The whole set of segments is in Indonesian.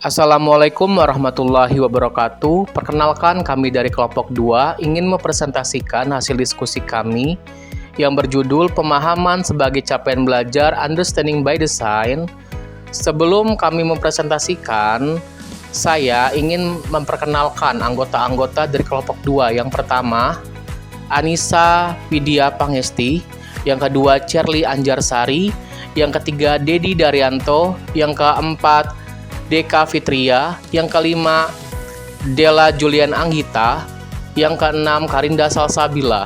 Assalamualaikum warahmatullahi wabarakatuh. Perkenalkan, kami dari kelompok 2 ingin mempresentasikan hasil diskusi kami yang berjudul Pemahaman sebagai Capaian Belajar Understanding by Design. Sebelum kami mempresentasikan, saya ingin memperkenalkan anggota-anggota dari kelompok 2. Yang pertama, Anissa Widya Pangesti, yang kedua Cherly Anjarsari, yang ketiga Dedi Daryanto, yang keempat Deka Fitria, yang kelima Della Julian Anggita, yang keenam Karinda Salsabila.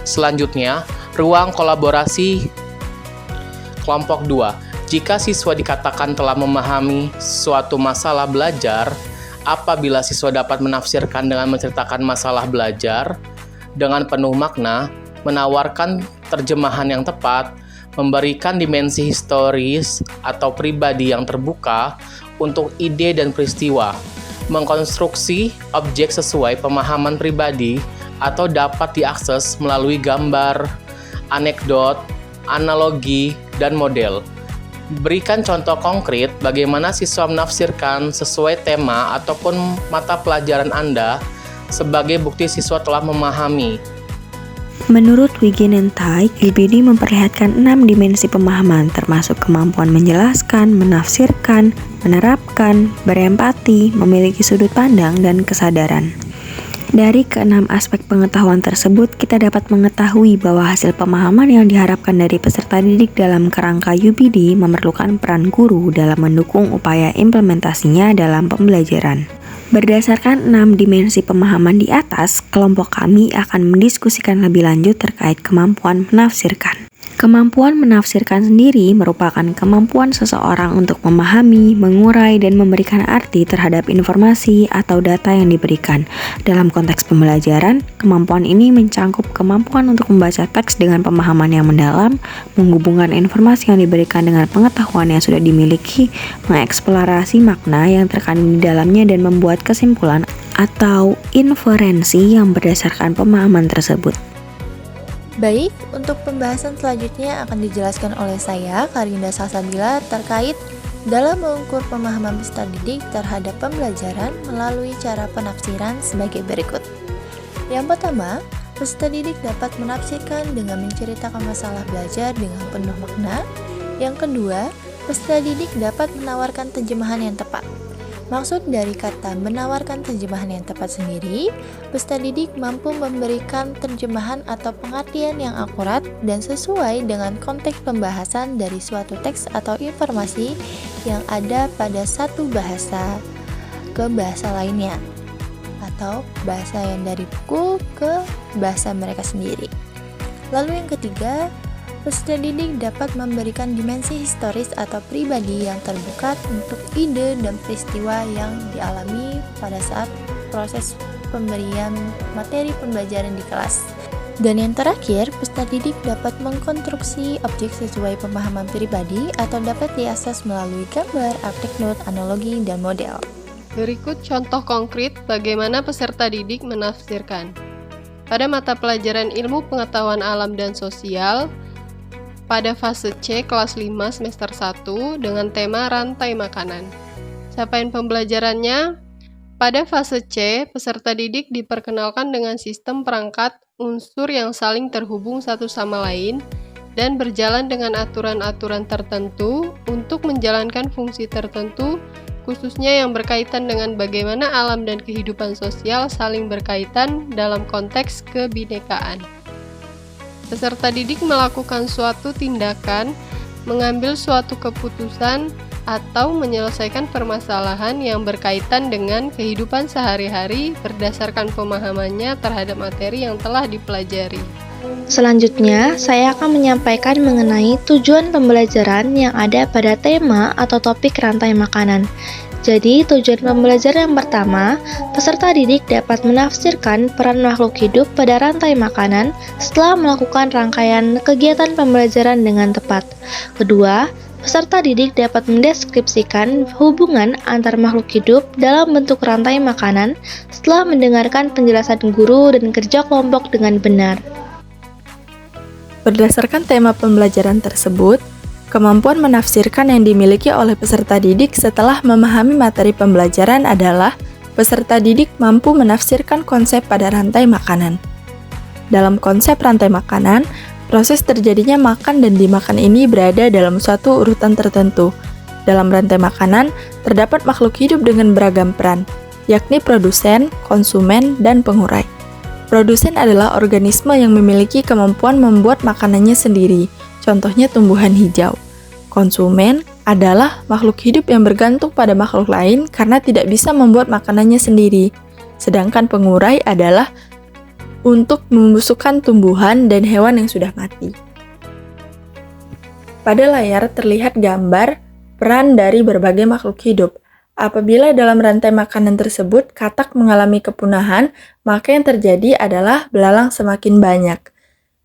Selanjutnya, ruang kolaborasi kelompok 2. Jika siswa dikatakan telah memahami suatu masalah belajar, apabila siswa dapat menafsirkan dengan menceritakan masalah belajar dengan penuh makna, menawarkan terjemahan yang tepat, memberikan dimensi historis atau pribadi yang terbuka untuk ide dan peristiwa, mengkonstruksi objek sesuai pemahaman pribadi atau dapat diakses melalui gambar, anekdot, analogi, dan model. Berikan contoh konkret bagaimana siswa menafsirkan sesuai tema ataupun mata pelajaran Anda sebagai bukti siswa telah memahami. Menurut Wigenenthaich, IBD memperlihatkan 6 dimensi pemahaman, termasuk kemampuan menjelaskan, menafsirkan, menerapkan, berempati, memiliki sudut pandang, dan kesadaran. Dari ke-6 aspek pengetahuan tersebut, kita dapat mengetahui bahwa hasil pemahaman yang diharapkan dari peserta didik dalam kerangka UBD memerlukan peran guru dalam mendukung upaya implementasinya dalam pembelajaran. Berdasarkan 6 dimensi pemahaman di atas, kelompok kami akan mendiskusikan lebih lanjut terkait kemampuan menafsirkan. Kemampuan menafsirkan sendiri merupakan kemampuan seseorang untuk memahami, mengurai, dan memberikan arti terhadap informasi atau data yang diberikan. Dalam konteks pembelajaran, kemampuan ini mencangkup kemampuan untuk membaca teks dengan pemahaman yang mendalam, menghubungkan informasi yang diberikan dengan pengetahuan yang sudah dimiliki, mengeksplorasi makna yang terkandung di dalamnya, dan membuat kesimpulan atau inferensi yang berdasarkan pemahaman tersebut. Baik, untuk pembahasan selanjutnya akan dijelaskan oleh saya, Karinda Salsabila, terkait dalam mengukur pemahaman peserta didik terhadap pembelajaran melalui cara penafsiran sebagai berikut. Yang pertama, peserta didik dapat menafsirkan dengan menceritakan masalah belajar dengan penuh makna. Yang kedua, peserta didik dapat menawarkan terjemahan yang tepat. Maksud dari kata menawarkan terjemahan yang tepat sendiri, peserta didik mampu memberikan terjemahan atau pengertian yang akurat dan sesuai dengan konteks pembahasan dari suatu teks atau informasi yang ada pada satu bahasa ke bahasa lainnya, atau bahasa yang dari buku ke bahasa mereka sendiri. Lalu yang ketiga, peserta didik dapat memberikan dimensi historis atau pribadi yang terbuka untuk ide dan peristiwa yang dialami pada saat proses pemberian materi pembelajaran di kelas. Dan yang terakhir, peserta didik dapat mengkonstruksi objek sesuai pemahaman pribadi atau dapat diakses melalui gambar, anekdot, analogi, dan model. Berikut contoh konkret bagaimana peserta didik menafsirkan. Pada mata pelajaran Ilmu Pengetahuan Alam dan Sosial, pada fase C kelas 5 semester 1 dengan tema rantai makanan. Capaian pembelajarannya, pada fase C, peserta didik diperkenalkan dengan sistem perangkat unsur yang saling terhubung satu sama lain dan berjalan dengan aturan-aturan tertentu untuk menjalankan fungsi tertentu, khususnya yang berkaitan dengan bagaimana alam dan kehidupan sosial saling berkaitan dalam konteks kebinekaan. Peserta didik melakukan suatu tindakan, mengambil suatu keputusan, atau menyelesaikan permasalahan yang berkaitan dengan kehidupan sehari-hari berdasarkan pemahamannya terhadap materi yang telah dipelajari. Selanjutnya, saya akan menyampaikan mengenai tujuan pembelajaran yang ada pada tema atau topik rantai makanan. Jadi, tujuan pembelajaran yang pertama, peserta didik dapat menafsirkan peran makhluk hidup pada rantai makanan setelah melakukan rangkaian kegiatan pembelajaran dengan tepat. Kedua, peserta didik dapat mendeskripsikan hubungan antar makhluk hidup dalam bentuk rantai makanan setelah mendengarkan penjelasan guru dan kerja kelompok dengan benar. Berdasarkan tema pembelajaran tersebut, Kemampuan menafsirkan yang dimiliki oleh peserta didik setelah memahami materi pembelajaran adalah peserta didik mampu menafsirkan konsep pada rantai makanan. Dalam konsep rantai makanan, proses terjadinya makan dan dimakan ini berada dalam suatu urutan tertentu. Dalam rantai makanan, terdapat makhluk hidup dengan beragam peran, yakni produsen, konsumen, dan pengurai. Produsen adalah organisme yang memiliki kemampuan membuat makanannya sendiri, contohnya tumbuhan hijau. Konsumen adalah makhluk hidup yang bergantung pada makhluk lain karena tidak bisa membuat makanannya sendiri. Sedangkan pengurai adalah untuk membusukkan tumbuhan dan hewan yang sudah mati. Pada layar terlihat gambar peran dari berbagai makhluk hidup. Apabila dalam rantai makanan tersebut katak mengalami kepunahan, maka yang terjadi adalah belalang semakin banyak.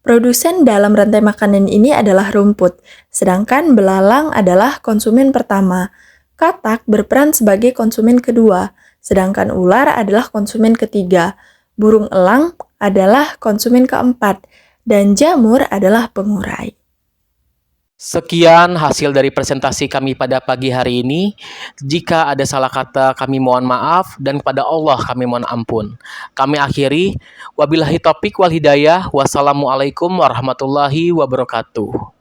Produsen dalam rantai makanan ini adalah rumput, sedangkan belalang adalah konsumen pertama. Katak berperan sebagai konsumen kedua, sedangkan ular adalah konsumen ketiga. Burung elang adalah konsumen keempat, dan jamur adalah pengurai. Sekian hasil dari presentasi kami pada pagi hari ini. Jika ada salah kata, kami mohon maaf, dan kepada Allah kami mohon ampun. Kami akhiri, wabillahi taufiq wal hidayah, wassalamualaikum warahmatullahi wabarakatuh.